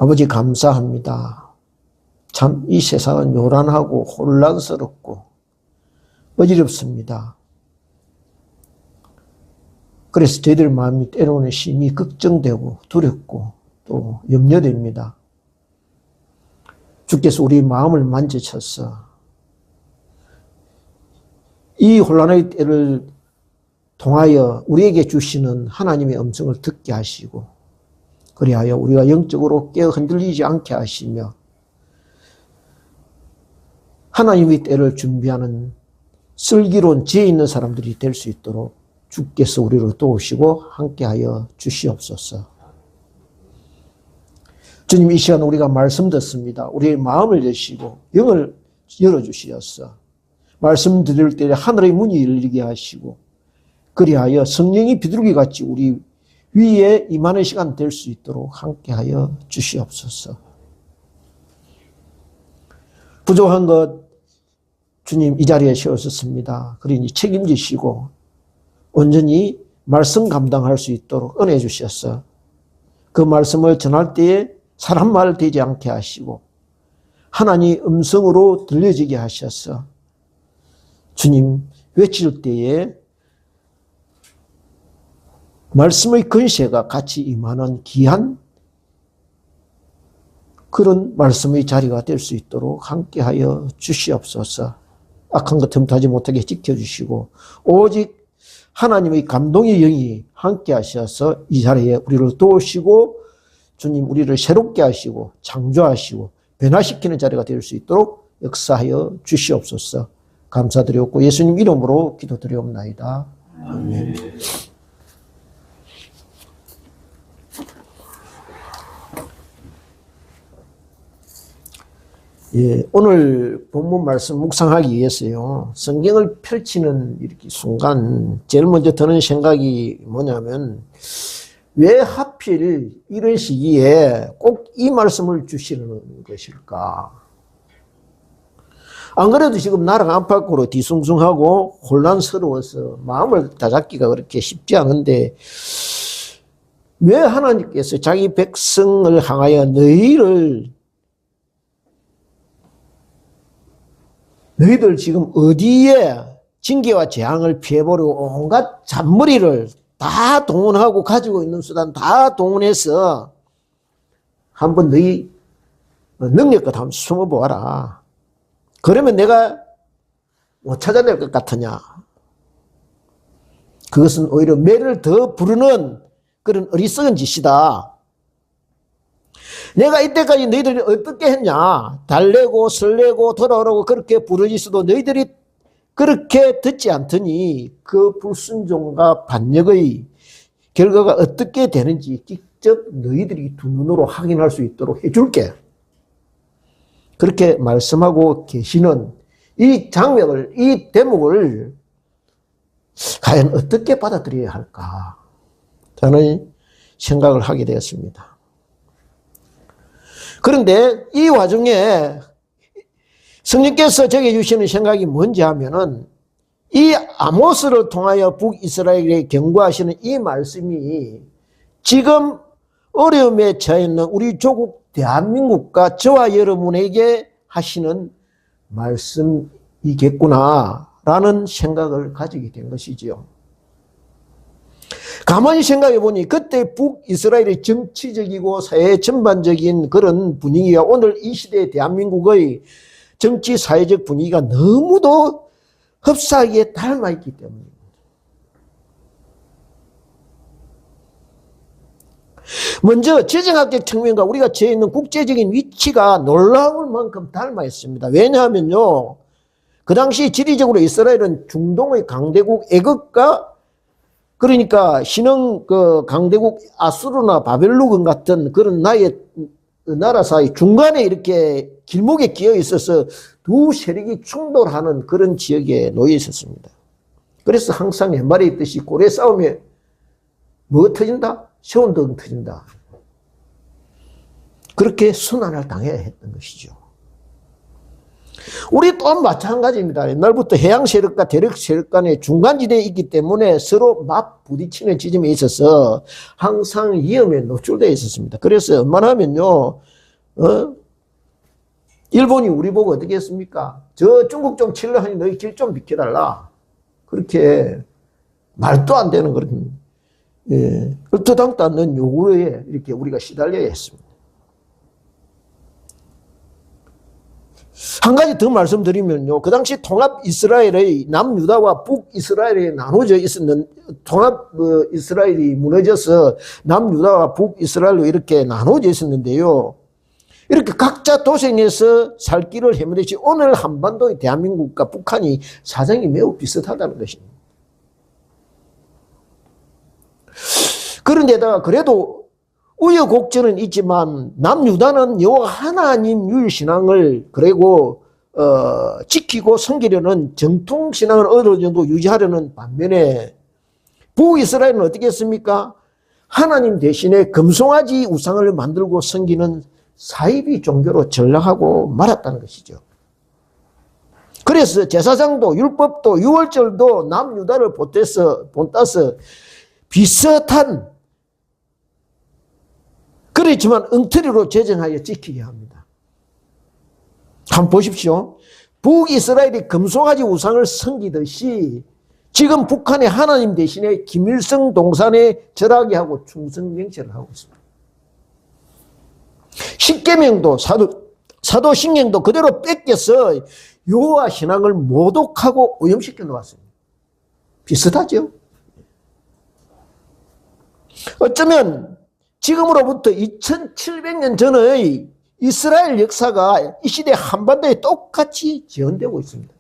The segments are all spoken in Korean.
아버지 감사합니다. 참 이 세상은 요란하고 혼란스럽고 어지럽습니다. 그래서 저희들 마음이 때로는 심히 걱정되고 두렵고 또 염려됩니다. 주께서 우리 마음을 만지셔서 이 혼란의 때를 통하여 우리에게 주시는 하나님의 음성을 듣게 하시고 그리하여 우리가 영적으로 깨어 흔들리지 않게 하시며 하나님의 때를 준비하는 슬기로운 지혜 있는 사람들이 될 수 있도록 주께서 우리를 도우시고 함께하여 주시옵소서. 주님, 이 시간 우리가 말씀 듣습니다. 우리의 마음을 여시고 영을 열어주시옵소서. 말씀 드릴 때 하늘의 문이 열리게 하시고 그리하여 성령이 비둘기같이 우리 위에 임하는 시간 될 수 있도록 함께하여 주시옵소서. 부족한 것 주님 이 자리에 세우셨습니다. 그러니 책임지시고 온전히 말씀 감당할 수 있도록 은혜 주셔서 그 말씀을 전할 때에 사람 말 되지 않게 하시고 하나님 음성으로 들려지게 하셔서 주님 외칠 때에 말씀의 근세가 같이 임하는 귀한 그런 말씀의 자리가 될 수 있도록 함께하여 주시옵소서. 악한 것 틈타지 못하게 지켜주시고 오직 하나님의 감동의 영이 함께 하셔서 이 자리에 우리를 도우시고 주님 우리를 새롭게 하시고 창조하시고 변화시키는 자리가 될 수 있도록 역사하여 주시옵소서. 감사드렸고 예수님 이름으로 기도드리옵나이다. 아멘. 예, 오늘 본문 말씀 묵상하기 위해서요, 성경을 펼치는 이렇게 순간, 제일 먼저 드는 생각이 뭐냐면, 왜 하필 이런 시기에 꼭 이 말씀을 주시는 것일까? 안 그래도 지금 나라가 안팎으로 뒤숭숭하고 혼란스러워서 마음을 다잡기가 그렇게 쉽지 않은데, 왜 하나님께서 자기 백성을 향하여 너희들 지금 어디에 징계와 재앙을 피해보려고 온갖 잔머리를 다 동원하고 가지고 있는 수단 다 동원해서 한번 너희 능력껏 한번 숨어보아라. 그러면 내가 못 찾아낼 것 같으냐. 그것은 오히려 매를 더 부르는 그런 어리석은 짓이다. 내가 이때까지 너희들이 어떻게 했냐. 달래고 설레고 돌아오라고 그렇게 부르짖어도 너희들이 그렇게 듣지 않더니 그 불순종과 반역의 결과가 어떻게 되는지 직접 너희들이 두 눈으로 확인할 수 있도록 해줄게. 그렇게 말씀하고 계시는 이 장면을, 이 대목을 과연 어떻게 받아들여야 할까? 저는 생각을 하게 되었습니다. 그런데 이 와중에 성령께서 저에게 주시는 생각이 뭔지 하면은 이 아모스를 통하여 북이스라엘에 경고하시는 이 말씀이 지금 어려움에 처해 있는 우리 조국 대한민국과 저와 여러분에게 하시는 말씀이겠구나라는 생각을 가지게 된 것이지요. 가만히 생각해 보니 그때 북이스라엘의 정치적이고 사회 전반적인 그런 분위기가 오늘 이 시대의 대한민국의 정치 사회적 분위기가 너무도 흡사하게 닮아 있기 때문입니다. 먼저 지정학적 측면과 우리가 처해 있는 국제적인 위치가 놀라울 만큼 닮아 있습니다. 왜냐하면요, 그 당시 지리적으로 이스라엘은 중동의 강대국 애국과 그러니까 신흥 그 강대국 아수르나 바벨론 같은 그런 나라 사이 중간에 이렇게 길목에 끼어 있어서 두 세력이 충돌하는 그런 지역에 놓여 있었습니다. 그래서 항상 옛말에 있듯이 고래 싸움에 뭐 터진다? 세운동 터진다. 그렇게 순환을 당해야 했던 것이죠. 우리 또한 마찬가지입니다. 옛날부터 해양 세력과 대륙 세력 간의 중간지대에 있기 때문에 서로 맞 부딪히는 지점에 있어서 항상 위험에 노출되어 있었습니다. 그래서 얼마나 하면요, 일본이 우리 보고 어떻게 했습니까? 저 중국 좀 칠려 하니 너희 길 좀 비켜달라. 그렇게 말도 안 되는 그런, 얼토당도 않는 요구에 이렇게 우리가 시달려야 했습니다. 한 가지 더 말씀드리면요. 그 당시 통합 이스라엘의 남유다와 북이스라엘이 나눠져 있었는, 통합 이스라엘이 무너져서 남유다와 북이스라엘로 이렇게 나눠져 있었는데요. 이렇게 각자 도생해서 살 길을 헤매듯이 오늘 한반도의 대한민국과 북한이 사정이 매우 비슷하다는 것입니다. 그런데다가 그래도 우여곡절은 있지만 남유다는 여호와 하나님 유일신앙을 그리고 지키고 섬기려는 정통신앙을 어느 정도 유지하려는 반면에 북이스라엘은 어떻게 했습니까? 하나님 대신에 금송아지 우상을 만들고 섬기는 사이비 종교로 전락하고 말았다는 것이죠. 그래서 제사장도 율법도 유월절도 남유다를 본따서 비슷한, 그렇지만 엉터리로 제정하여 지키게 합니다. 한번 보십시오. 북이스라엘이 금송아지 우상을 섬기듯이 지금 북한의 하나님 대신에 김일성 동산에 절하게 하고 충성맹세를 하고 있습니다. 십계명도 사도신경도 그대로 뺏겨서 여호와 신앙을 모독하고 오염시켜 놓았습니다. 비슷하죠? 어쩌면 지금으로부터 2700년 전의 이스라엘 역사가 이 시대 한반도에 똑같이 재현되고 있습니다.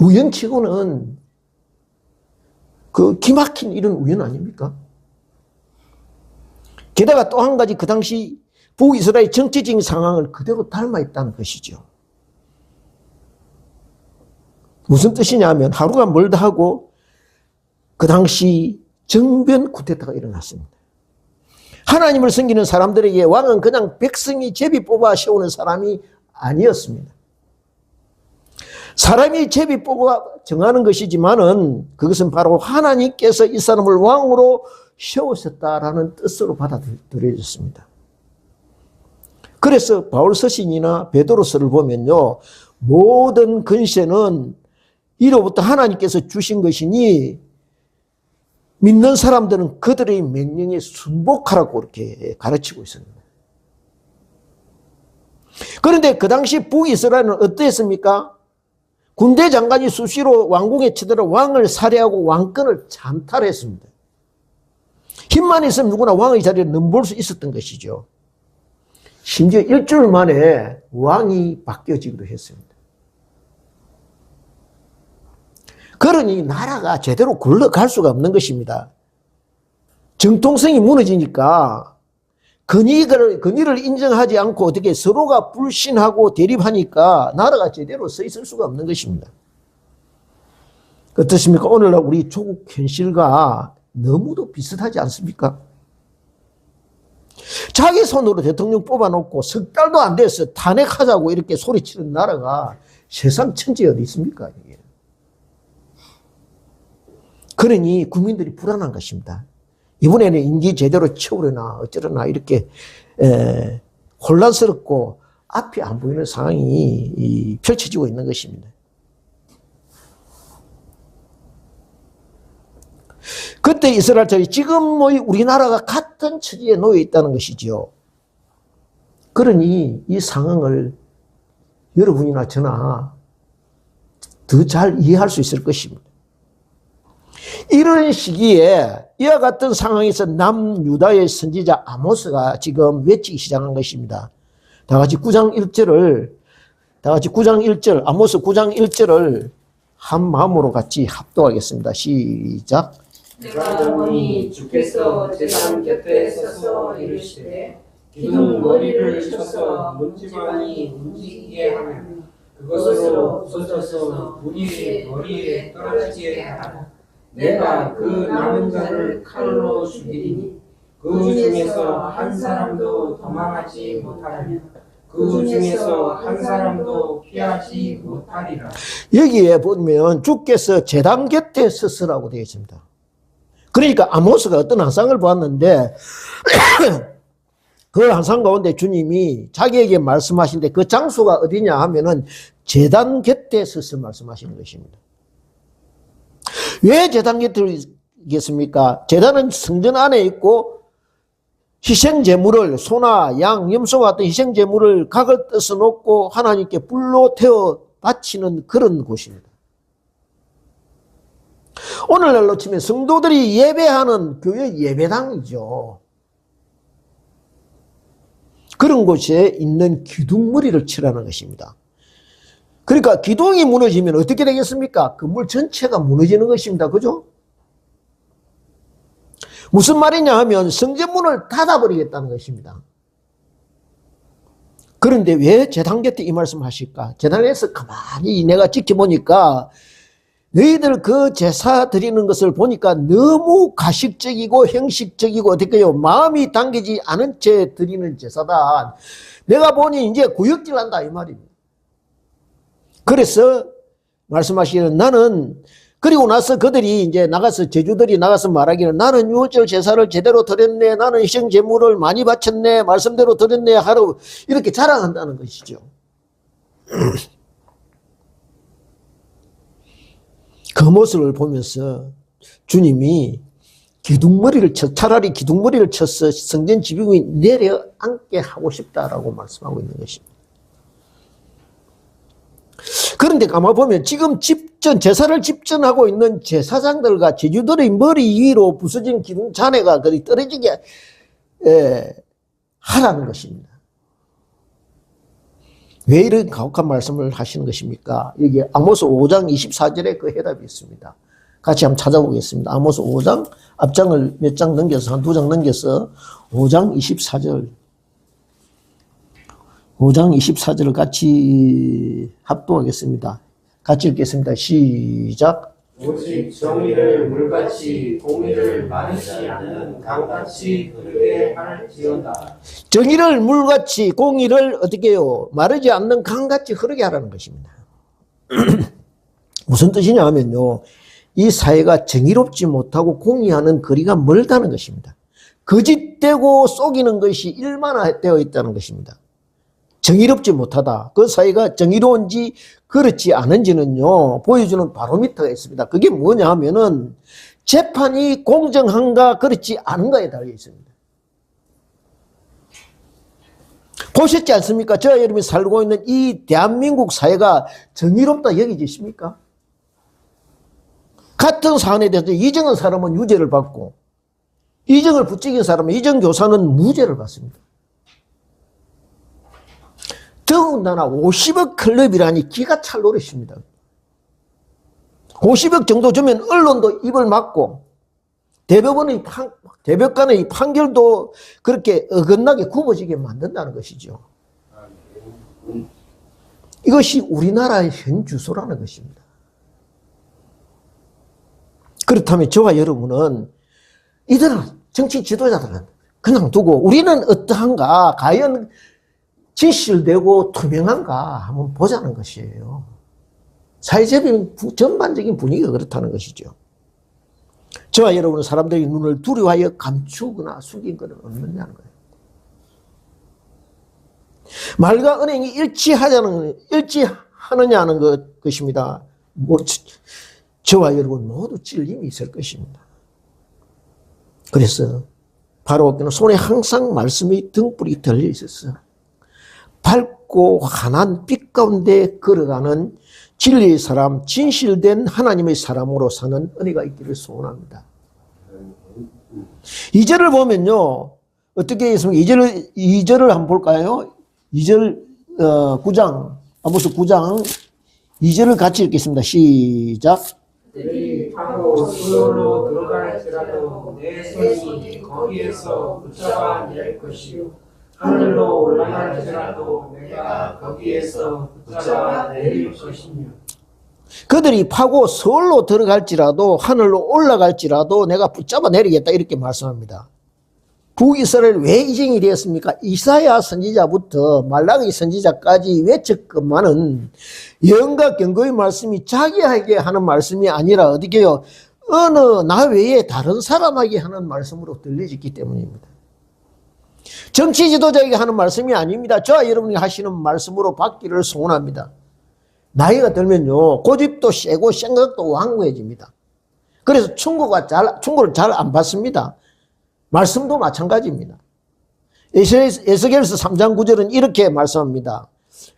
우연치고는 그 기막힌 이런 우연 아닙니까? 게다가 또 한 가지 그 당시 북이스라엘 정치적인 상황을 그대로 닮아 있다는 것이죠. 무슨 뜻이냐면 하루가 멀다 하고 그 당시 정변 쿠데타가 일어났습니다. 하나님을 섬기는 사람들에게 왕은 그냥 백성이 제비 뽑아 세우는 사람이 아니었습니다. 사람이 제비 뽑아 정하는 것이지만은 그것은 바로 하나님께서 이 사람을 왕으로 세우셨다라는 뜻으로 받아들여졌습니다. 그래서 바울 서신이나 베드로서를 보면요, 모든 권세는 이로부터 하나님께서 주신 것이니 믿는 사람들은 그들의 명령에 순복하라고 이렇게 가르치고 있습니다. 그런데 그 당시 북이스라엘은 어땠습니까? 군대 장관이 수시로 왕궁에 치들어 왕을 살해하고 왕권을 찬탈했습니다. 힘만 있으면 누구나 왕의 자리에 넘볼 수 있었던 것이죠. 심지어 일주일 만에 왕이 바뀌어지기도 했습니다. 그러니 나라가 제대로 굴러갈 수가 없는 것입니다. 정통성이 무너지니까 권위를 인정하지 않고 어떻게 서로가 불신하고 대립하니까 나라가 제대로 서 있을 수가 없는 것입니다. 어떻습니까? 오늘날 우리 조국 현실과 너무도 비슷하지 않습니까? 자기 손으로 대통령 뽑아놓고 석 달도 안 돼서 탄핵하자고 이렇게 소리치는 나라가 세상 천지에 어디 있습니까? 이게. 그러니 국민들이 불안한 것입니다. 이번에는 임기 제대로 채우려나 어쩌려나 이렇게 혼란스럽고 앞이 안 보이는 상황이 펼쳐지고 있는 것입니다. 그때 이스라엘처럼 지금의 우리나라가 같은 처지에 놓여 있다는 것이죠. 그러니 이 상황을 여러분이나 저나 더 잘 이해할 수 있을 것입니다. 이런 시기에 이와 같은 상황에서 남유다의 선지자 아모스가 지금 외치기 시작한 것입니다. 다 같이 9장 1절을 아모스 9장 1절을 한 마음으로 같이 합독하겠습니다. 시작. 내가 보니 주께서 제단 곁에 서서 이르시되 기둥 머리를 쳐서 문지방이 움직이게 하면 그것으로 부서져서 우리의 머리에 떨어지게 하라. 내가 그 남은 자를 칼로 죽이리니 그 중에서 한 사람도 도망하지 못하리라. 그 중에서 한 사람도 피하지 못하리라. 여기에 보면 주께서 제단 곁에 서서라고 되어 있습니다. 그러니까 아모스가 어떤 환상을 보았는데 그 환상 가운데 주님이 자기에게 말씀하신데 그 장소가 어디냐 하면은 제단 곁에 서서 말씀하시는 것입니다. 왜 제단 곁이겠습니까? 제단은 성전 안에 있고 희생 제물을 소나 양, 염소와 같은 희생 제물을 각을 떠서 놓고 하나님께 불로 태워 바치는 그런 곳입니다. 오늘날로 치면 성도들이 예배하는 교회 예배당이죠. 그런 곳에 있는 기둥머리를 치라는 것입니다. 그러니까 기둥이 무너지면 어떻게 되겠습니까? 건물 전체가 무너지는 것입니다. 그죠? 무슨 말이냐 하면 성전문을 닫아버리겠다는 것입니다. 그런데 왜 제단 곁에 이 말씀 하실까? 제단에서 가만히 내가 지켜보니까 너희들 그 제사 드리는 것을 보니까 너무 가식적이고 형식적이고 어떻게 해요? 마음이 당기지 않은 채 드리는 제사다. 내가 보니 이제 구역질 한다 이 말입니다. 그래서 말씀하시기는 나는 그리고 나서 그들이 이제 나가서 제주들이 나가서 말하기는 나는 유월절 제사를 제대로 드렸네. 나는 희생 제물을 많이 바쳤네. 말씀대로 드렸네. 하루 이렇게 자랑한다는 것이죠. 그 모습을 보면서 주님이 차라리 기둥머리를 쳐서 성전 지붕이 내려앉게 하고 싶다라고 말씀하고 있는 것입니다. 그런데 가만 보면 지금 제사를 집전하고 있는 제사장들과 제주들의 머리 위로 부서진 기둥 잔해가 그리 떨어지게 하라는 것입니다. 왜 이런 가혹한 말씀을 하시는 것입니까? 여기 아모스 5장 24절에 그 해답이 있습니다. 같이 한번 찾아보겠습니다. 아모스 5장 앞장을 몇 장 넘겨서 한 2장 넘겨서 5장 24절 5장 24절을 같이 합독하겠습니다. 같이 읽겠습니다. 시작. 오직 정의를 물같이 공의를 마르지 않는 강같이 흐르게 할지어다. 정의를 물같이 공의를 어떻게 해요? 마르지 않는 강같이 흐르게 하라는 것입니다. 무슨 뜻이냐 하면요. 이 사회가 정의롭지 못하고 공의하는 거리가 멀다는 것입니다. 거짓되고 속이는 것이 일만화되어 있다는 것입니다. 정의롭지 못하다. 그 사회가 정의로운지 그렇지 않은지는요, 보여주는 바로미터가 있습니다. 그게 뭐냐 하면은 재판이 공정한가 그렇지 않은가에 달려 있습니다. 보셨지 않습니까? 저와 여러분이 살고 있는 이 대한민국 사회가 정의롭다 여기지십니까? 같은 사안에 대해서 이정은 사람은 유죄를 받고 이정을 부추긴 사람은 이정 교사는 무죄를 받습니다. 더군다나 50억 클럽이라니 기가 찰 노릇입니다. 50억 정도 주면 언론도 입을 막고 대법관의 판결도 그렇게 어긋나게 굽어지게 만든다는 것이죠. 이것이 우리나라의 현 주소라는 것입니다. 그렇다면 저와 여러분은 이들은 정치 지도자들은 그냥 두고 우리는 어떠한가, 과연 진실되고 투명한가 한번 보자는 것이에요. 사회적인 전반적인 분위기가 그렇다는 것이죠. 저와 여러분은 사람들의 눈을 두려워하여 감추거나 숨긴 것은 없느냐는 거예요. 말과 은행이 일치하느냐는 것입니다. 저와 여러분 모두 찔림이 있을 것입니다. 그래서 바로 그는 손에 항상 말씀의 등불이 달려 있었어요. 밝고 환한 빛 가운데 걸어가는 진리의 사람, 진실된 하나님의 사람으로 사는 은혜가 있기를 소원합니다. 2절을 보면요. 어떻게 했습니까? 2절을 한번 볼까요? 2절 9장, 아모스 9장 2절을 같이 읽겠습니다. 시작. 그들이 파고 수로로 들어갈지라도 내 손이 거기에서 붙잡아 낼 것이요 하늘로 올라갈지라도 내가 거기에서 붙잡아 내릴 것이며 그들이 파고 서울로 들어갈지라도 하늘로 올라갈지라도 내가 붙잡아 내리겠다 이렇게 말씀합니다. 북이스라엘 왜 이정이 되었습니까? 이사야 선지자부터 말라기 선지자까지 외쳤건만은 예언과 경고의 말씀이 자기에게 하는 말씀이 아니라 어떻게 해요? 어느 나 외에 다른 사람에게 하는 말씀으로 들려졌기 때문입니다. 정치 지도자에게 하는 말씀이 아닙니다. 저와 여러분이 하시는 말씀으로 받기를 소원합니다. 나이가 들면요, 고집도 세고 생각도 완고해집니다. 그래서 충고를 잘 안 받습니다. 말씀도 마찬가지입니다. 에스겔서 3장 9절은 이렇게 말씀합니다.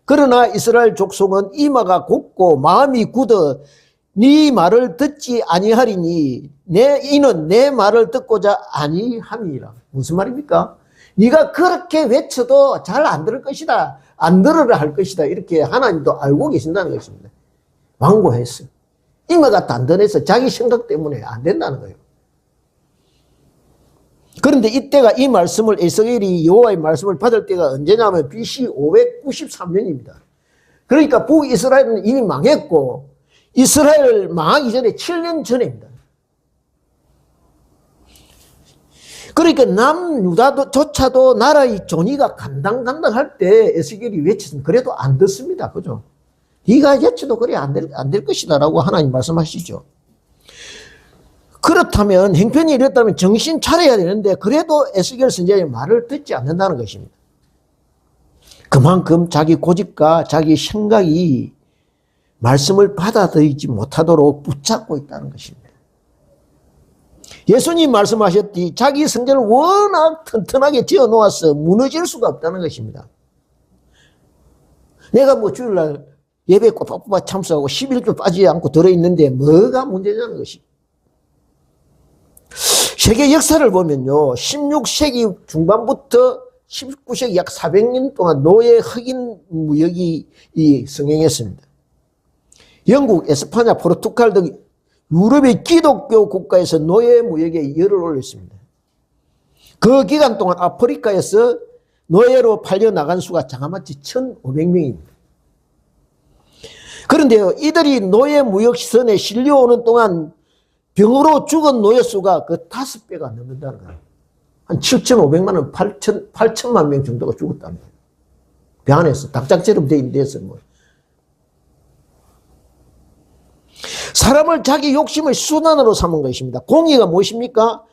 그러나 이스라엘 족속은 이마가 곱고 마음이 굳어 네 말을 듣지 아니하리니 이는 내 말을 듣고자 아니함이라. 무슨 말입니까? 네가 그렇게 외쳐도 잘 안 들을 것이다. 안 들으라 할 것이다. 이렇게 하나님도 알고 계신다는 것입니다. 완고했어요. 이마가 단단해서 자기 생각 때문에 안 된다는 거예요. 그런데 이때가 이 말씀을 에스겔이 여호와의 말씀을 받을 때가 언제냐면 BC 593년입니다. 그러니까 북이스라엘은 이미 망했고 이스라엘 망하기 전에 7년 전입니다. 그러니까 남유다조차도 나라의 존의가 간당간당할 때 에스겔이 외쳤으면 그래도 안 듣습니다. 그죠? 네가 외쳐도 그래 안 될 것이다 라고 하나님 말씀하시죠. 그렇다면 형편이 이랬다면 정신 차려야 되는데 그래도 에스겔 선지자의 말을 듣지 않는다는 것입니다. 그만큼 자기 고집과 자기 생각이 말씀을 받아들이지 못하도록 붙잡고 있다는 것입니다. 예수님 말씀하셨듯이 자기 성전을 워낙 튼튼하게 지어놓아서 무너질 수가 없다는 것입니다. 내가 뭐 주일날 예배 꼬박꼬박 참석하고 11조 빠지지 않고 들어있는데 뭐가 문제냐는 것입니다. 세계 역사를 보면요, 16세기 중반부터 19세기 약 400년 동안 노예 흑인 무역이 성행했습니다. 영국, 에스파냐, 포르투갈 등 유럽의 기독교 국가에서 노예 무역에 열을 올렸습니다. 그 기간 동안 아프리카에서 노예로 팔려나간 수가 자그마치 1,500명입니다. 그런데요, 이들이 노예 무역선에 실려오는 동안 병으로 죽은 노예 수가 그 5배가 넘는다는 거예요. 한 7,500만 원, 8천만 명 정도가 죽었다는 거예요. 배 안에서 닭장처럼 돼 있는 데서 뭐. 사람을 자기 욕심의 수단으로 삼은 것입니다. 공의가 무엇입니까?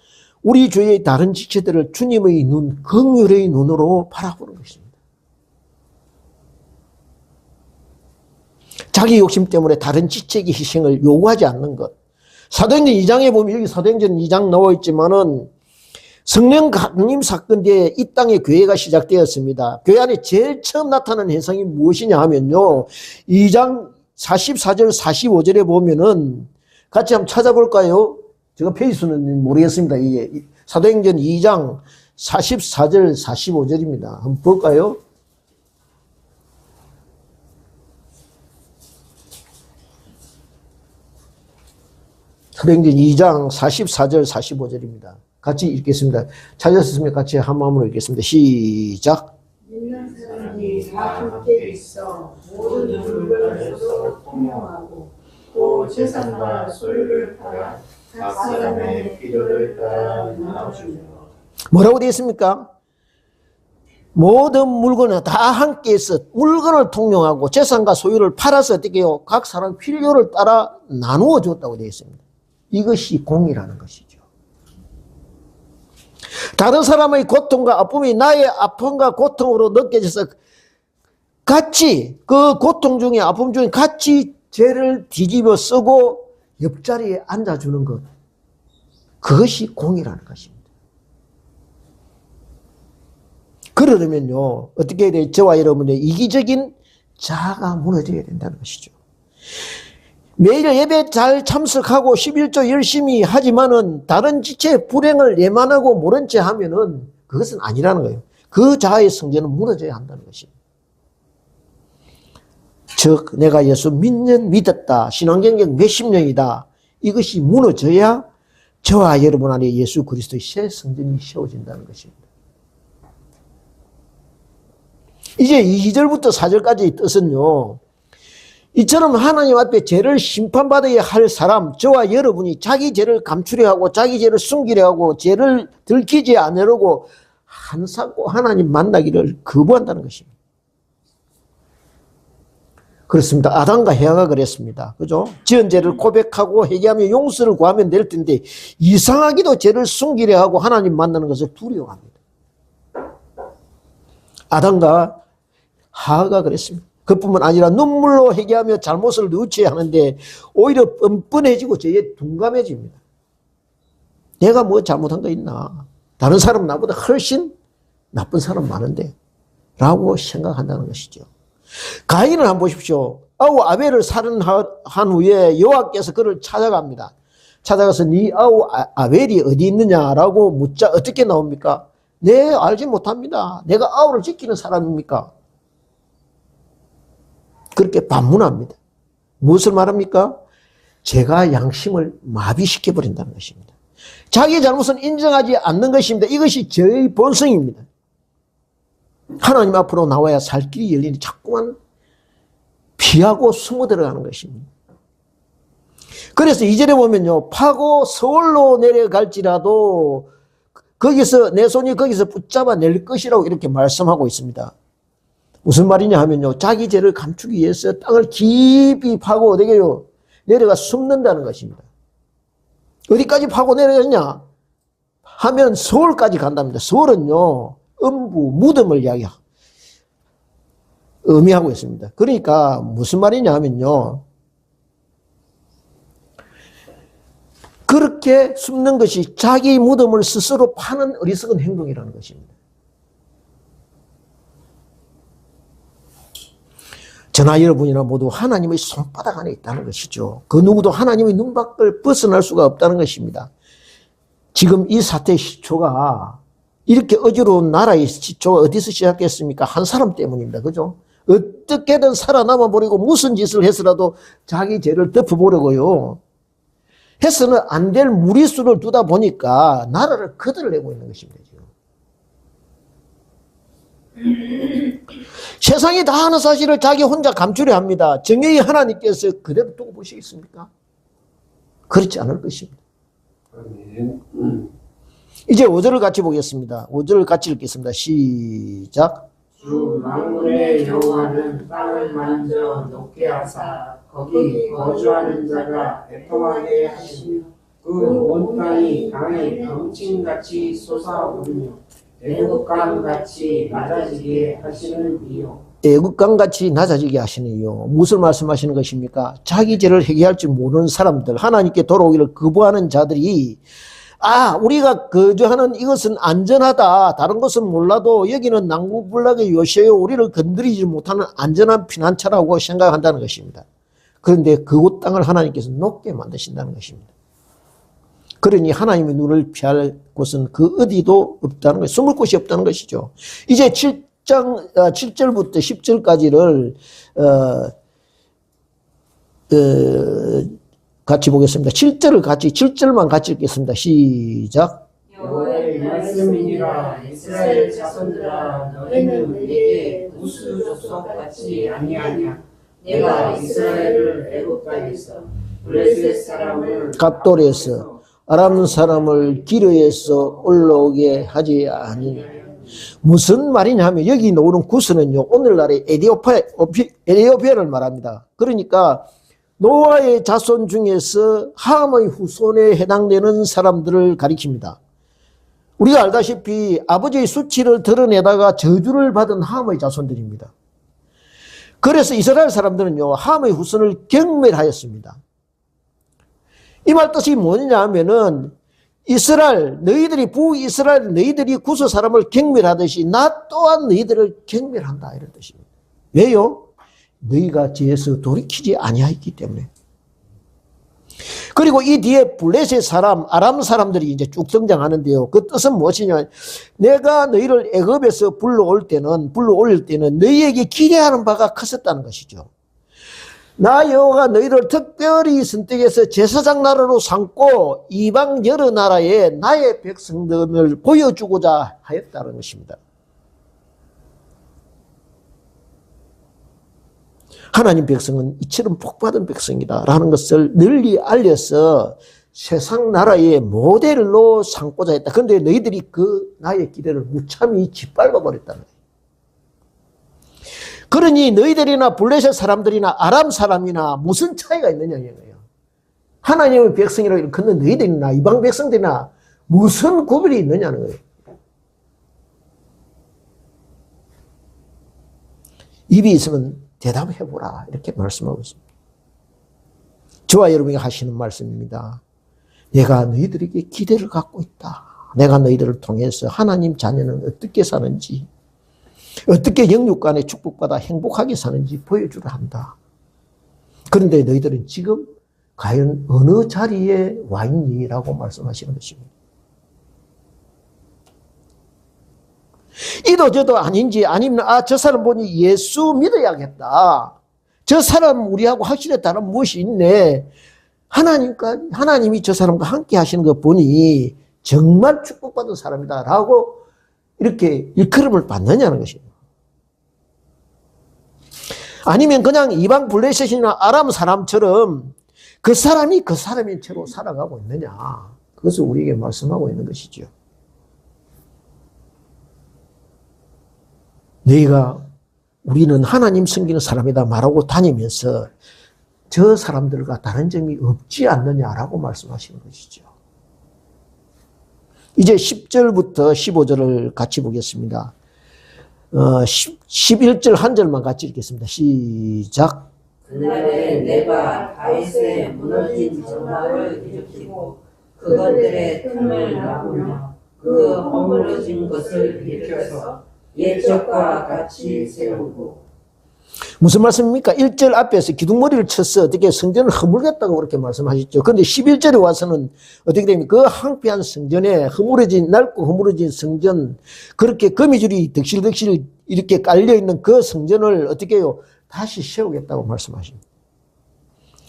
우리 주위의 다른 지체들을 주님의 눈, 긍휼의 눈으로 바라보는 것입니다. 자기 욕심 때문에 다른 지체의 희생을 요구하지 않는 것. 사도행전 2장에 보면 여기 사도행전 2장 나와 있지만은 성령 강림 사건 뒤에 이 땅에 교회가 시작되었습니다. 교회 안에 제일 처음 나타난 현상이 무엇이냐 하면요, 2장 44절 45절에 보면은 같이 한번 찾아볼까요? 제가 페이스는 모르겠습니다. 이게 사도행전 2장 44절 45절입니다. 한번 볼까요? 사도행전 2장 44절 45절입니다. 같이 읽겠습니다. 찾으셨으면 같이 한 마음으로 읽겠습니다. 시작. 믿는 사람이 다 함께 있어 모든 물건을 서로 통용하고 또 재산과 소유를 팔아 각 사람의 필요를 따라 나눠주며. 뭐라고 되어 있습니까? 모든 물건을 다 함께 있어 물건을 통용하고 재산과 소유를 팔아서 어떻게 해요? 각 사람 필요를 따라 나누어 줬다고 되어 있습니다. 이것이 공의라는 것이죠. 다른 사람의 고통과 아픔이 나의 아픔과 고통으로 느껴져서 같이 그 고통 중에 아픔 중에 같이 죄를 뒤집어 쓰고 옆자리에 앉아주는 것, 그것이 공의라는 것입니다. 그러려면요 어떻게 해야 돼요? 저와 여러분의 이기적인 자아가 무너져야 된다는 것이죠. 매일 예배 잘 참석하고 11조 열심히 하지만은 다른 지체의 불행을 예만하고 모른 채 하면은 그것은 아니라는 거예요. 그 자아의 성전은 무너져야 한다는 것입니다. 즉 내가 예수 믿었다. 신앙경력 몇십 년이다. 이것이 무너져야 저와 여러분 안에 예수 그리스도의 새 성전이 세워진다는 것입니다. 이제 2절부터 4절까지의 뜻은요, 이처럼 하나님 앞에 죄를 심판받아야 할 사람, 저와 여러분이 자기 죄를 감추려 하고 자기 죄를 숨기려 하고 죄를 들키지 않으려고 한사코 하나님 만나기를 거부한다는 것입니다. 그렇습니다. 아담과 헤아가 그랬습니다. 그죠? 지은 죄를 고백하고 회개하며 용서를 구하면 될 텐데 이상하게도 죄를 숨기려 하고 하나님 만나는 것을 두려워합니다. 아담과 하와가 그랬습니다. 그뿐만 아니라 눈물로 회개하며 잘못을 뉘우쳐야 하는데 오히려 뻔뻔해지고 저에 둔감해집니다. 내가 뭐 잘못한 거 있나? 다른 사람 나보다 훨씬 나쁜 사람 많은데 라고 생각한다는 것이죠. 가인을 한번 보십시오. 아우 아벨을 살인한 후에 여호와께서 그를 찾아갑니다. 찾아가서 네 아우 아벨이 어디 있느냐라고 묻자 어떻게 나옵니까? 네, 알지 못합니다. 내가 아우를 지키는 사람입니까? 그렇게 반문합니다. 무엇을 말합니까? 제가 양심을 마비시켜버린다는 것입니다. 자기의 잘못은 인정하지 않는 것입니다. 이것이 저의 본성입니다. 하나님 앞으로 나와야 살 길이 열리니 자꾸만 피하고 숨어 들어가는 것입니다. 그래서 2절에 보면요. 파고 서울로 내려갈지라도 거기서 내 손이 거기서 붙잡아 낼 것이라고 이렇게 말씀하고 있습니다. 무슨 말이냐 하면요. 자기 죄를 감추기 위해서 땅을 깊이 파고 어디게요? 내려가 숨는다는 것입니다. 어디까지 파고 내려갔냐 하면 서울까지 간답니다. 서울은요. 음부, 무덤을 의미하고 있습니다. 그러니까 무슨 말이냐 하면요. 그렇게 숨는 것이 자기 무덤을 스스로 파는 어리석은 행동이라는 것입니다. 저나 여러분이나 모두 하나님의 손바닥 안에 있다는 것이죠. 그 누구도 하나님의 눈 밖을 벗어날 수가 없다는 것입니다. 지금 이 사태의 시초가 이렇게 어지러운 나라의 시초가 어디서 시작했습니까? 한 사람 때문입니다. 그죠? 어떻게든 살아남아 버리고 무슨 짓을 해서라도 자기 죄를 덮어보려고요. 해서는 안 될 무리수를 두다 보니까 나라를 거들내고 있는 것입니다. 지금. 세상이 다 하는 사실을 자기 혼자 감추려 합니다. 정의의 하나님께서 그대로 두고 보시겠습니까? 그렇지 않을 것입니다. 이제 5절을 같이 보겠습니다. 5절을 같이 읽겠습니다. 시작. 주 만군의 여호와는 땅을 만져 높게 하사 거기 거주하는 자가 애통하게 하시며 그 온 땅이 강의 병침같이 솟아오르며 애국강같이 낮아지게 하시는 이요. 애국강같이 낮아지게 하시는 이유. 무엇을 말씀하시는 것입니까? 자기 죄를 회개할 줄 모르는 사람들, 하나님께 돌아오기를 거부하는 자들이 우리가 거주하는 이것은 안전하다. 다른 것은 몰라도 여기는 난구불락의 요새요. 우리를 건드리지 못하는 안전한 피난처라고 생각한다는 것입니다. 그런데 그곳 땅을 하나님께서 높게 만드신다는 것입니다. 그러니 하나님의 눈을 피할 곳은 그 어디도 없다는 것, 숨을 곳이 없다는 것이죠. 이제 7절부터 10절까지를 같이 보겠습니다. 7절만 같이 읽겠습니다. 시작. 여호와의 말씀이니라. 이스라엘 자손들아 너희는 내게 우스 족속같이 아니하냐. 내가 이스라엘을 애굽 땅에서 블레셋 사람을 갑돌에서 아람 사람을 기르에서 올라오게 하지 아니냐. 무슨 말이냐면 여기 나오는 구스는요. 오늘날의 에디오피아를 말합니다. 그러니까 노아의 자손 중에서 함의 후손에 해당되는 사람들을 가리킵니다. 우리가 알다시피 아버지의 수치를 드러내다가 저주를 받은 함의 자손들입니다. 그래서 이스라엘 사람들은요, 함의 후손을 경멸하였습니다. 이 말 뜻이 뭐냐 하면은 북이스라엘 너희들이 구스 사람을 경멸하듯이 나 또한 너희들을 경멸한다 이런 뜻입니다. 왜요? 너희가 죄에서 돌이키지 아니하였기 때문에. 그리고 이 뒤에 블레셋 사람, 아람 사람들이 이제 쭉 등장하는데요. 그 뜻은 무엇이냐? 내가 너희를 애굽에서 불러올릴 때는 너희에게 기대하는 바가 컸었다는 것이죠. 나 여호와가 너희를 특별히 선택해서 제사장 나라로 삼고 이방 여러 나라에 나의 백성들을 보여주고자 하였다는 것입니다. 하나님 백성은 이처럼 복받은 백성이다라는 것을 널리 알려서 세상 나라의 모델로 삼고자 했다. 그런데 너희들이 그 나의 기대를 무참히 짓밟아 버렸다는 거예요. 그러니 너희들이나 블레셋 사람들이나 아람 사람이나 무슨 차이가 있느냐 이거예요. 하나님의 백성이라고 걷는 너희들이나 이방 백성들이나 무슨 구별이 있느냐는 거예요. 입이 있으면 대답해보라. 이렇게 말씀하고 있습니다. 저와 여러분이 하시는 말씀입니다. 내가 너희들에게 기대를 갖고 있다. 내가 너희들을 통해서 하나님 자녀는 어떻게 사는지, 어떻게 영육 간에 축복받아 행복하게 사는지 보여주려 한다. 그런데 너희들은 지금 과연 어느 자리에 와 있니라고 말씀하시는 것입니다. 이도 저도 아닌지, 아니면 저 사람 보니 예수 믿어야겠다. 저 사람 우리하고 확실히 다른 무엇이 있네. 하나님이 저 사람과 함께 하시는 거 보니 정말 축복받은 사람이다 라고 이렇게 일컬음을 받느냐는 것입니다. 아니면 그냥 이방 블레셋이나 아람 사람처럼 그 사람이 그 사람인 채로 살아가고 있느냐. 그것을 우리에게 말씀하고 있는 것이죠. 우리는 하나님 섬기는 사람이다 말하고 다니면서 저 사람들과 다른 점이 없지 않느냐라고 말씀하시는 것이죠. 이제 10절부터 15절을 같이 보겠습니다. 11절 한 절만 같이 읽겠습니다. 시작. 그날에 내가 다윗의 무너진 장막을 일으키고 그것들의 틈을 막으며 그 허물어진 것을 일으켜서 옛적과 같이 세우고. 무슨 말씀입니까? 1절 앞에서 기둥머리를 쳐서 어떻게 성전을 허물겠다고 그렇게 말씀하셨죠. 그런데 11절에 와서는 어떻게 됩니까? 그 황폐한 성전에 넓고 허물어진 성전, 그렇게 거미줄이 덕실덕실 이렇게 깔려있는 그 성전을 어떻게 해요? 다시 세우겠다고 말씀하십니다.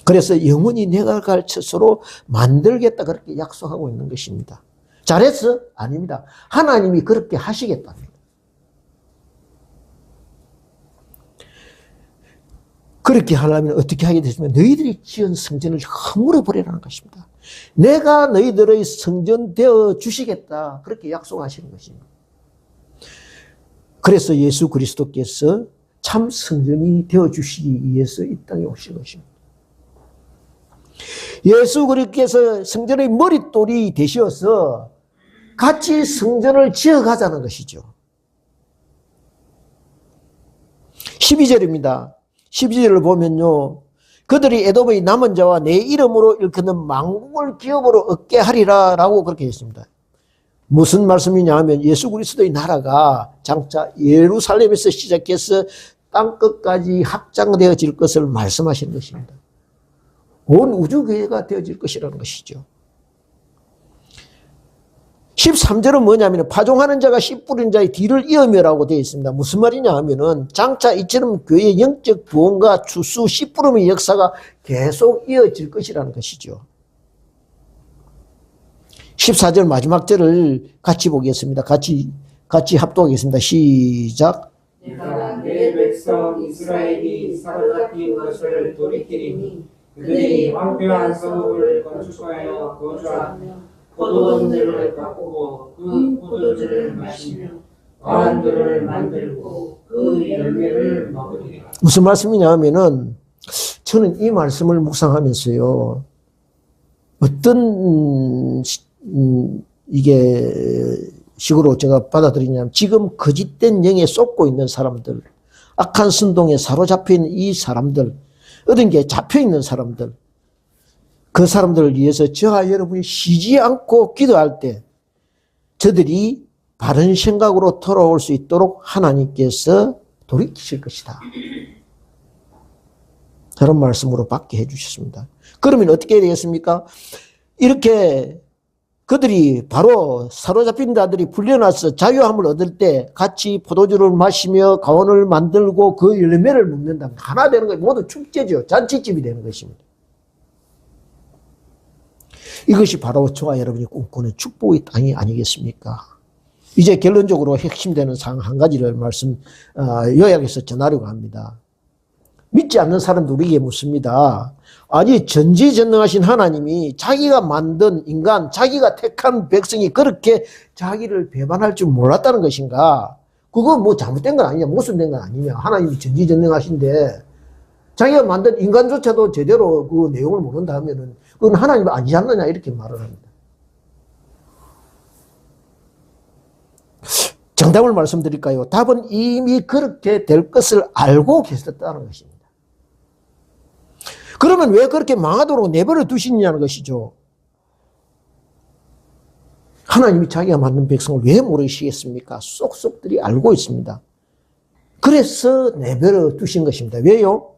그래서 영원히 내가 갈 처소로 만들겠다 그렇게 약속하고 있는 것입니다. 잘했어? 아닙니다. 하나님이 그렇게 하시겠답니다. 그렇게 하려면 어떻게 하게 되시면 너희들이 지은 성전을 허물어 버리라는 것입니다. 내가 너희들의 성전 되어 주시겠다. 그렇게 약속하시는 것입니다. 그래서 예수 그리스도께서 참 성전이 되어 주시기 위해서 이 땅에 오신 것입니다. 예수 그리스도께서 성전의 머릿돌이 되셔서 같이 성전을 지어가자는 것이죠. 12절입니다. 12절을 보면요. 그들이 에돔의 남은 자와 내 이름으로 일컫는 만국을 기업으로 얻게 하리라 라고 그렇게 했습니다. 무슨 말씀이냐 하면 예수 그리스도의 나라가 장차 예루살렘에서 시작해서 땅끝까지 확장되어질 것을 말씀하시는 것입니다. 온 우주교회가 되어질 것이라는 것이죠. 13절은 뭐냐면 파종하는 자가 씨 뿌린 자의 뒤를 이으며라고 되어 있습니다. 무슨 말이냐 하면은 장차 이처럼 교회의 영적 부흥과 추수 씨 뿌림의 역사가 계속 이어질 것이라는 것이죠. 14절 마지막 절을 같이 보겠습니다. 같이 합독하겠습니다. 시작. 내가 내 백성 이스라엘이 사로잡힌 것을 돌이키리니 그들이 황폐한 성읍을 건축하여 거주하며 포도원들을 가꾸고 그 포도주를 마시며 과한들을 만들고 그 열매를 먹으리라. 무슨 말씀이냐 하면은 저는 이 말씀을 묵상하면서요. 어떤 이게 식으로 제가 받아들이냐면 지금 거짓된 영에 쏟고 있는 사람들, 악한 선동에 사로잡힌 이 사람들, 얻은 게 잡혀있는 사람들, 그 사람들을 위해서 저와 여러분이 쉬지 않고 기도할 때 저들이 바른 생각으로 돌아올 수 있도록 하나님께서 돌이키실 것이다. 그런 말씀으로 받게 해주셨습니다. 그러면 어떻게 되겠습니까? 이렇게 그들이 바로 사로잡힌 자들이 풀려나서 자유함을 얻을 때 같이 포도주를 마시며 가원을 만들고 그 열매를 먹는다면 하나 되는 거예요. 모두 축제죠. 잔치집이 되는 것입니다. 이것이 바로 저와 여러분이 꿈꾸는 축복의 땅이 아니겠습니까? 이제 결론적으로 핵심되는 사항 한 가지를 요약해서 전하려고 합니다. 믿지 않는 사람도 우리에게 묻습니다. 아니 전지전능하신 하나님이 자기가 만든 인간, 자기가 택한 백성이 그렇게 자기를 배반할 줄 몰랐다는 것인가? 그거 뭐 잘못된 건 아니냐, 모순된 건 아니냐. 하나님이 전지전능하신데 자기가 만든 인간조차도 제대로 그 내용을 모른다 하면은 그건 하나님 아니지 않느냐 이렇게 말을 합니다. 정답을 말씀드릴까요? 답은 이미 그렇게 될 것을 알고 계셨다는 것입니다. 그러면 왜 그렇게 망하도록 내버려 두시느냐는 것이죠. 하나님이 자기가 만든 백성을 왜 모르시겠습니까? 쏙쏙들이 알고 있습니다. 그래서 내버려 두신 것입니다. 왜요?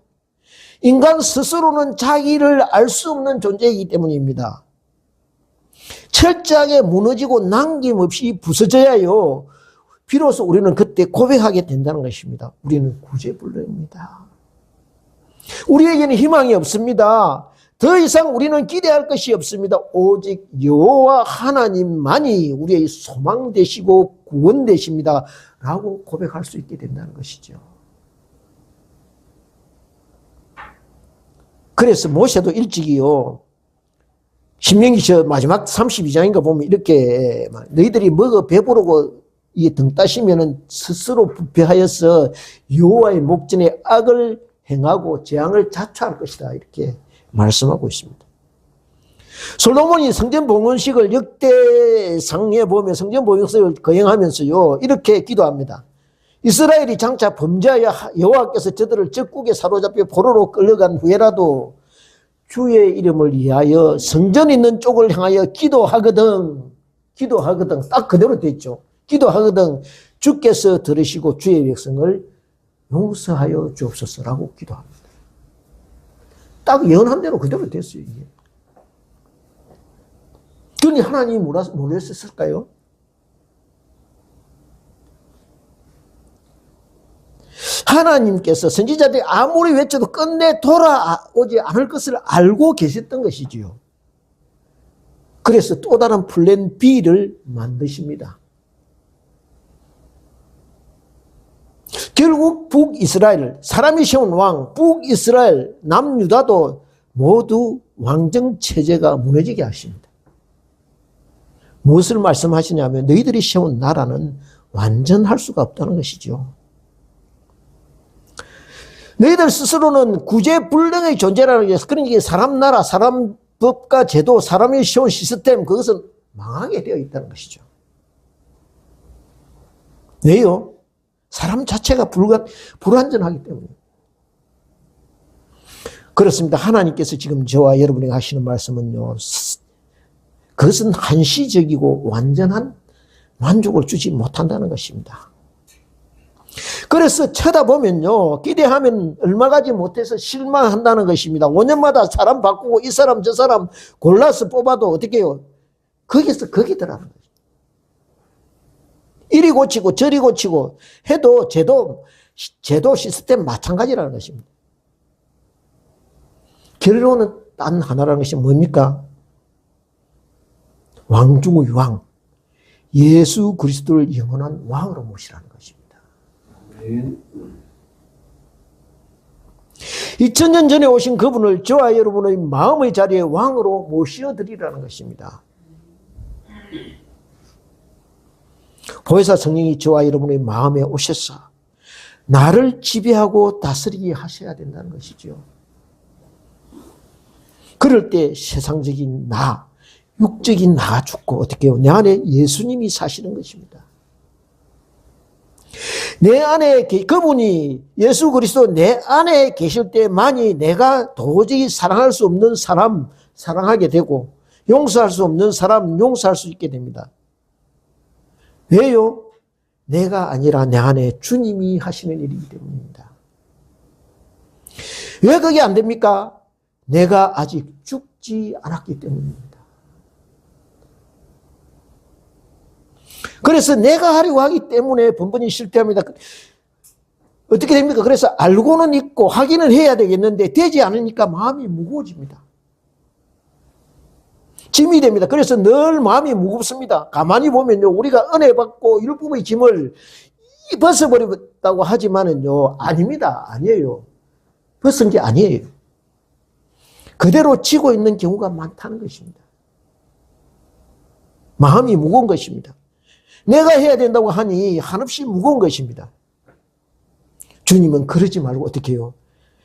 인간 스스로는 자기를 알 수 없는 존재이기 때문입니다. 철저하게 무너지고 남김없이 부서져야요, 비로소 우리는 그때 고백하게 된다는 것입니다. 우리는 구제불능입니다. 우리에게는 희망이 없습니다. 더 이상 우리는 기대할 것이 없습니다. 오직 여호와 하나님만이 우리의 소망 되시고 구원 되십니다. 라고 고백할 수 있게 된다는 것이죠. 그래서 모세도 일찍이요, 신명기 저 마지막 32장인가 보면 이렇게, 너희들이 먹어 배부르고 이 등 따시면은 스스로 부패하여서 여호와의 목전에 악을 행하고 재앙을 자초할 것이다, 이렇게 말씀하고 있습니다. 솔로몬이 성전 봉헌식을 역대상에 보면 성전 봉헌식을 거행하면서요, 이렇게 기도합니다. 이스라엘이 장차 범죄하여 여호와께서 저들을 적국에 사로잡혀 포로로 끌려간 후에라도 주의 이름을 위하여 성전 있는 쪽을 향하여 기도하거든 딱 그대로 됐죠. 기도하거든 주께서 들으시고 주의 백성을 용서하여 주옵소서라고 기도합니다. 딱 예언한 대로 그대로 됐어요, 이게. 그러니 하나님이 몰랐을까요? 하나님께서 선지자들이 아무리 외쳐도 끝내 돌아오지 않을 것을 알고 계셨던 것이지요. 그래서 또 다른 플랜 B를 만드십니다. 결국 북이스라엘, 사람이 세운 왕, 북이스라엘, 남유다도 모두 왕정체제가 무너지게 하십니다. 무엇을 말씀하시냐면 너희들이 세운 나라는 완전할 수가 없다는 것이죠. 너희들 스스로는 구제불능의 존재라는 것이죠. 그러니까 사람 나라, 사람 법과 제도, 사람이 세운 시스템, 그것은 망하게 되어 있다는 것이죠. 왜요? 사람 자체가 불완전하기 때문에. 그렇습니다. 하나님께서 지금 저와 여러분에게 하시는 말씀은요, 그것은 한시적이고 완전한 만족을 주지 못한다는 것입니다. 그래서 쳐다보면요, 기대하면 얼마 가지 못해서 실망한다는 것입니다. 5년마다 사람 바꾸고 이 사람 저 사람 골라서 뽑아도 어떻게 해요? 거기서 거기더라는 거죠. 이리 고치고 저리 고치고 해도 제도 시스템 마찬가지라는 것입니다. 결론은 단 하나라는 것이 뭡니까? 왕 중의 왕, 예수 그리스도를 영원한 왕으로 모시라는 것입니다. 2000년 전에 오신 그분을 저와 여러분의 마음의 자리에 왕으로 모셔드리라는 것입니다. 보혜사 성령이 저와 여러분의 마음에 오셔서 나를 지배하고 다스리게 하셔야 된다는 것이죠. 그럴 때 세상적인 나, 육적인 나가 죽고 어떻게 해요? 내 안에 예수님이 사시는 것입니다. 내 안에 그분이 예수 그리스도 내 안에 계실 때만이 내가 도저히 사랑할 수 없는 사람 사랑하게 되고 용서할 수 없는 사람 용서할 수 있게 됩니다. 왜요? 내가 아니라 내 안에 주님이 하시는 일이기 때문입니다. 왜 그게 안 됩니까? 내가 아직 죽지 않았기 때문입니다. 그래서 내가 하려고 하기 때문에 번번이 실패합니다. 어떻게 됩니까? 그래서 알고는 있고 하기는 해야 되겠는데 되지 않으니까 마음이 무거워집니다. 짐이 됩니다. 그래서 늘 마음이 무겁습니다. 가만히 보면요, 우리가 은혜 받고 율법의 짐을 벗어버렸다고 하지만은요, 아닙니다. 아니에요. 벗은 게 아니에요. 그대로 지고 있는 경우가 많다는 것입니다. 마음이 무거운 것입니다. 내가 해야 된다고 하니 한없이 무거운 것입니다. 주님은 그러지 말고 어떻게 해요?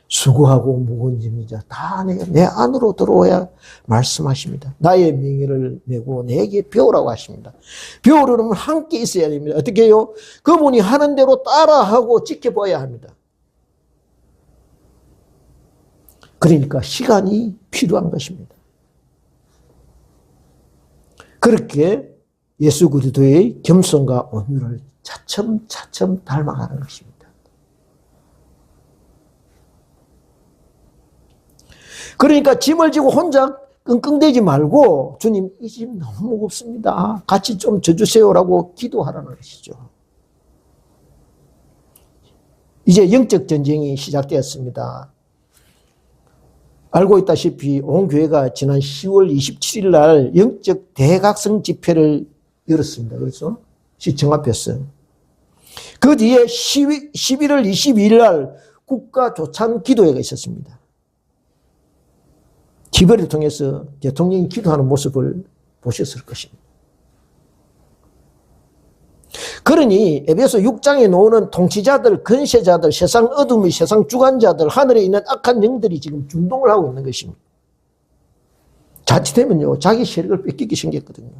수고하고 무거운 짐이 다 내 안으로 들어와야 말씀하십니다. 나의 명예를 메고 내게 배우라고 하십니다. 배우려면 함께 있어야 됩니다. 어떻게 해요? 그분이 하는 대로 따라하고 지켜봐야 합니다. 그러니까 시간이 필요한 것입니다. 그렇게 예수 그리스도의 겸손과 온유를 차츰차츰 닮아가는 것입니다. 그러니까 짐을 지고 혼자 끙끙대지 말고 주님 이 짐 너무 무겁습니다. 같이 좀 져주세요라고 기도하라는 것이죠. 이제 영적 전쟁이 시작되었습니다. 알고 있다시피 온 교회가 지난 10월 27일 날 영적 대각성 집회를 열었습니다. 그래서 시청 앞에서. 그 뒤에 11월 22일 날 국가 조찬 기도회가 있었습니다. 기별을 통해서 대통령이 기도하는 모습을 보셨을 것입니다. 그러니 에베소 6장에 나오는 통치자들, 근세자들, 세상 어둠의 세상 주관자들, 하늘에 있는 악한 영들이 지금 준동을 하고 있는 것입니다. 자칫하면요, 자기 세력을 뺏기기 생겼거든요.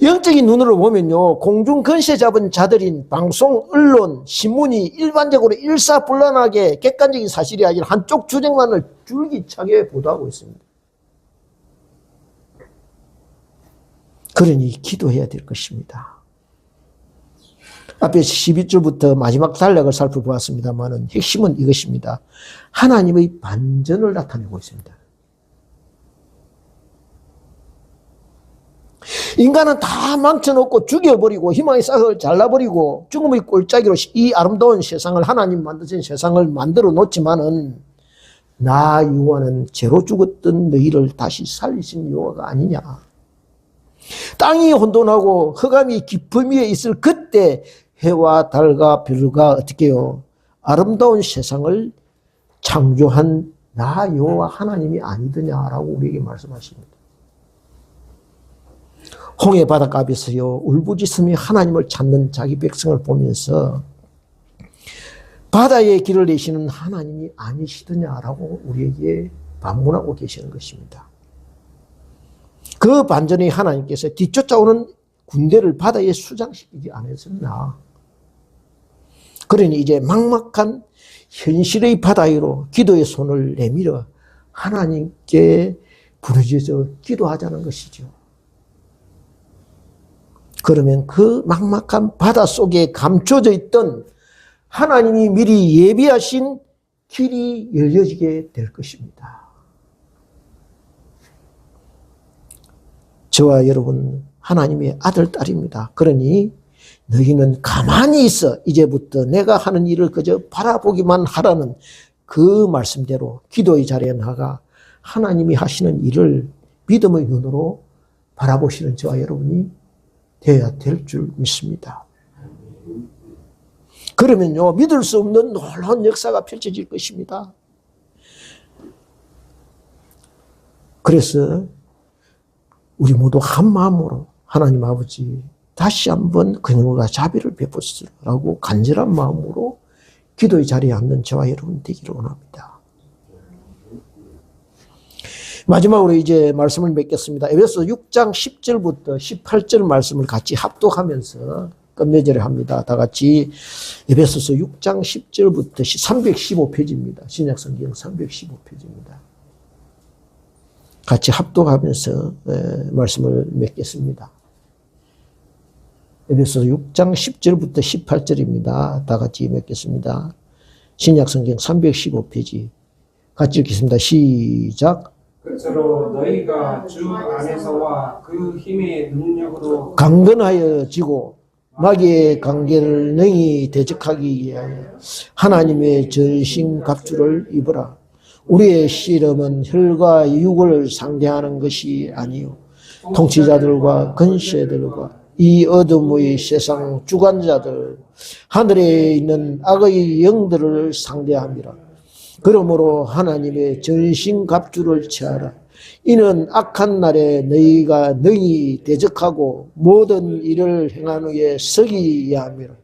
영적인 눈으로 보면요, 공중 근세 잡은 자들인 방송, 언론, 신문이 일반적으로 일사불란하게 객관적인 사실이 아니라 한쪽 주장만을 줄기차게 보도하고 있습니다. 그러니 기도해야 될 것입니다. 앞에 12절부터 마지막 단락을 살펴보았습니다만 핵심은 이것입니다. 하나님의 반전을 나타내고 있습니다. 인간은 다 망쳐놓고 죽여버리고 희망의 싹을 잘라버리고 죽음의 꼴짜기로 이 아름다운 세상을, 하나님 만드신 세상을 만들어 놓지만은 나 여호와는 죄로 죽었던 너희를 다시 살리신 여호와가 아니냐. 땅이 혼돈하고 흑암이 깊음 위에 있을 그때 해와 달과 별과 어떻게 해요? 아름다운 세상을 창조한 나 여호와 하나님이 아니더냐라고 우리에게 말씀하십니다. 홍해 바닷가에서요, 울부짖으며 하나님을 찾는 자기 백성을 보면서 바다의 길을 내시는 하나님이 아니시더냐라고 우리에게 반문하고 계시는 것입니다. 그 반전의 하나님께서 뒤쫓아오는 군대를 바다에 수장시키지 않으셨나. 그러니 이제 막막한 현실의 바다 위로 기도의 손을 내밀어 하나님께 부르짖어 기도하자는 것이죠. 그러면 그 막막한 바다 속에 감춰져 있던 하나님이 미리 예비하신 길이 열려지게 될 것입니다. 저와 여러분 하나님의 아들, 딸입니다. 그러니 너희는 가만히 있어. 이제부터 내가 하는 일을 그저 바라보기만 하라는 그 말씀대로 기도의 자리에 나가 하나님이 하시는 일을 믿음의 눈으로 바라보시는 저와 여러분이 되어야 될 줄 믿습니다. 그러면요, 믿을 수 없는 놀라운 역사가 펼쳐질 것입니다. 그래서 우리 모두 한 마음으로 하나님 아버지 다시 한번 그녀가 자비를 베푸시라고 간절한 마음으로 기도의 자리에 앉는 저와 여러분 되기를 원합니다. 마지막으로 이제 말씀을 맺겠습니다. 에베소 6장 10절부터 18절 말씀을 같이 합독하면서 끝맺으려 합니다. 다 같이 에베소서 6장 10절부터 315페이지입니다. 신약성경 315페이지입니다. 같이 합독하면서 말씀을 맺겠습니다. 에베소 6장 10절부터 18절입니다. 다 같이 맺겠습니다. 신약성경 315페이지 같이 읽겠습니다. 시작. 그처럼 너희가 주 안에서와 그 힘의 능력으로 강건하여 지고 마귀의 관계를 능히 대적하기 위하여 하나님의 전신 갑주를 입으라. 우리의 씨름은 혈과 육을 상대하는 것이 아니요 통치자들과 근세들과 이 어둠의 세상 주관자들 하늘에 있는 악의 영들을 상대함이라. 그러므로 하나님의 전신 갑주를 취하라. 이는 악한 날에 너희가 능히 대적하고 모든 일을 행한 후에 서기야 함이라.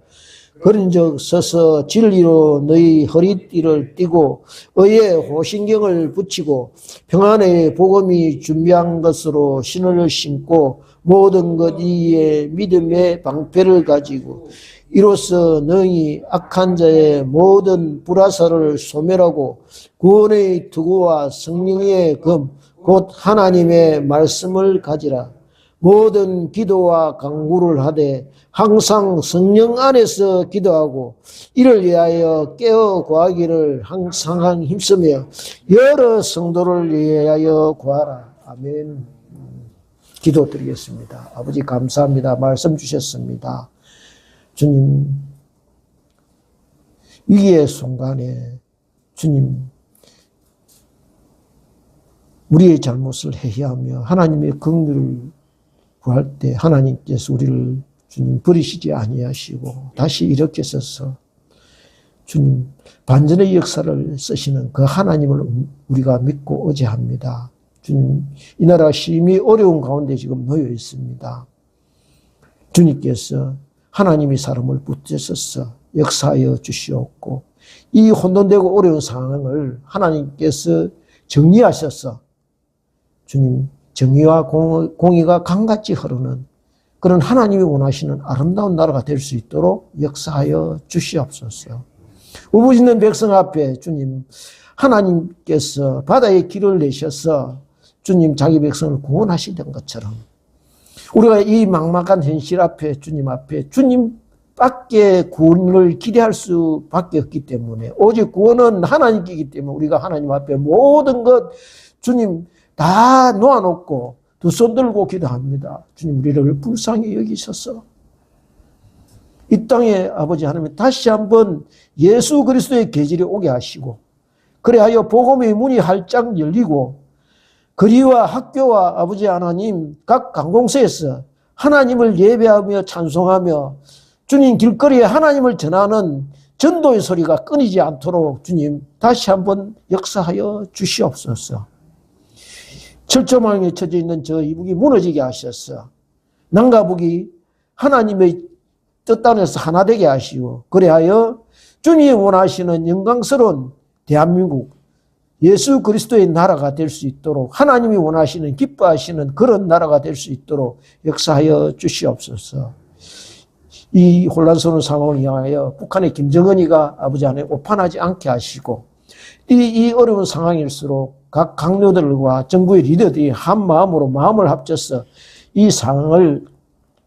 그런 적 서서 진리로 너희 허리띠를 띠고 의의 호신경을 붙이고 평안의 복음이 준비한 것으로 신을 신고 모든 것 이에 믿음의 방패를 가지고 이로써 너희 악한 자의 모든 불화살을 소멸하고 구원의 투구와 성령의 검 곧 하나님의 말씀을 가지라. 모든 기도와 간구를 하되 항상 성령 안에서 기도하고 이를 위하여 깨어 구하기를 항상 힘쓰며 여러 성도를 위하여 구하라. 아멘. 기도드리겠습니다. 아버지 감사합니다. 말씀 주셨습니다. 주님, 위기의 순간에 주님 우리의 잘못을 회개하며 하나님의 긍휼을 구할 때 하나님께서 우리를 주님 버리시지 아니하시고 다시 이렇게 서서 주님 반전의 역사를 쓰시는 그 하나님을 우리가 믿고 의지합니다. 주님, 이 나라가 심히 어려운 가운데 지금 놓여 있습니다. 주님께서 하나님이 사람을 붙드셔서 역사하여 주시옵고 이 혼돈되고 어려운 상황을 하나님께서 정리하셔서 주님 정의와 공의가 강같이 흐르는 그런 하나님이 원하시는 아름다운 나라가 될 수 있도록 역사하여 주시옵소서. 울부짖는 백성 앞에 주님 하나님께서 바다의 길을 내셔서 주님 자기 백성을 구원하시던 것처럼 우리가 이 막막한 현실 앞에 주님 앞에 주님밖에 구원을 기대할 수밖에 없기 때문에 오직 구원은 하나님께이기 때문에 우리가 하나님 앞에 모든 것 주님 다 놓아놓고 두 손 들고 기도합니다. 주님 우리를 불쌍히 여기셔서 이 땅에 아버지 하나님 다시 한번 예수 그리스도의 계절이 오게 하시고 그래하여 복음의 문이 활짝 열리고 거리와 학교와 아버지 하나님 각 관공서에서 하나님을 예배하며 찬송하며 주님 길거리에 하나님을 전하는 전도의 소리가 끊이지 않도록 주님 다시 한번 역사하여 주시옵소서. 철조망에 쳐져 있는 저 이북이 무너지게 하셔서 남과 북이 하나님의 뜻 안에서 하나 되게 하시고 그래하여 주님이 원하시는 영광스러운 대한민국 예수 그리스도의 나라가 될 수 있도록 하나님이 원하시는 기뻐하시는 그런 나라가 될 수 있도록 역사하여 주시옵소서. 이 혼란스러운 상황을 향하여 북한의 김정은이가 아버지 안에 오판하지 않게 하시고 이 어려운 상황일수록 각 강요들과 정부의 리더들이 한 마음으로 마음을 합쳐서 이 상황을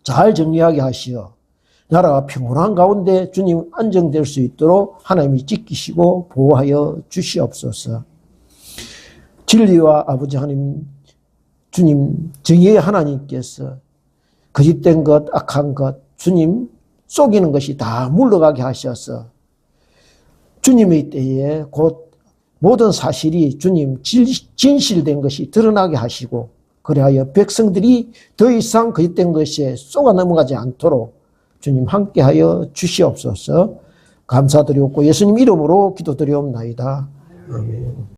잘 정리하게 하시어 나라가 평온한 가운데 주님 안정될 수 있도록 하나님이 지키시고 보호하여 주시옵소서. 진리와 아버지 하나님 주님 정의의 하나님께서 거짓된 것 악한 것 주님 속이는 것이 다 물러가게 하셔서 주님의 때에 곧 모든 사실이 주님 진실된 것이 드러나게 하시고 그래하여 백성들이 더 이상 거짓된 것에 쏘가 넘어가지 않도록 주님 함께하여 주시옵소서. 감사드리옵고 예수님 이름으로 기도드리옵나이다. 아멘.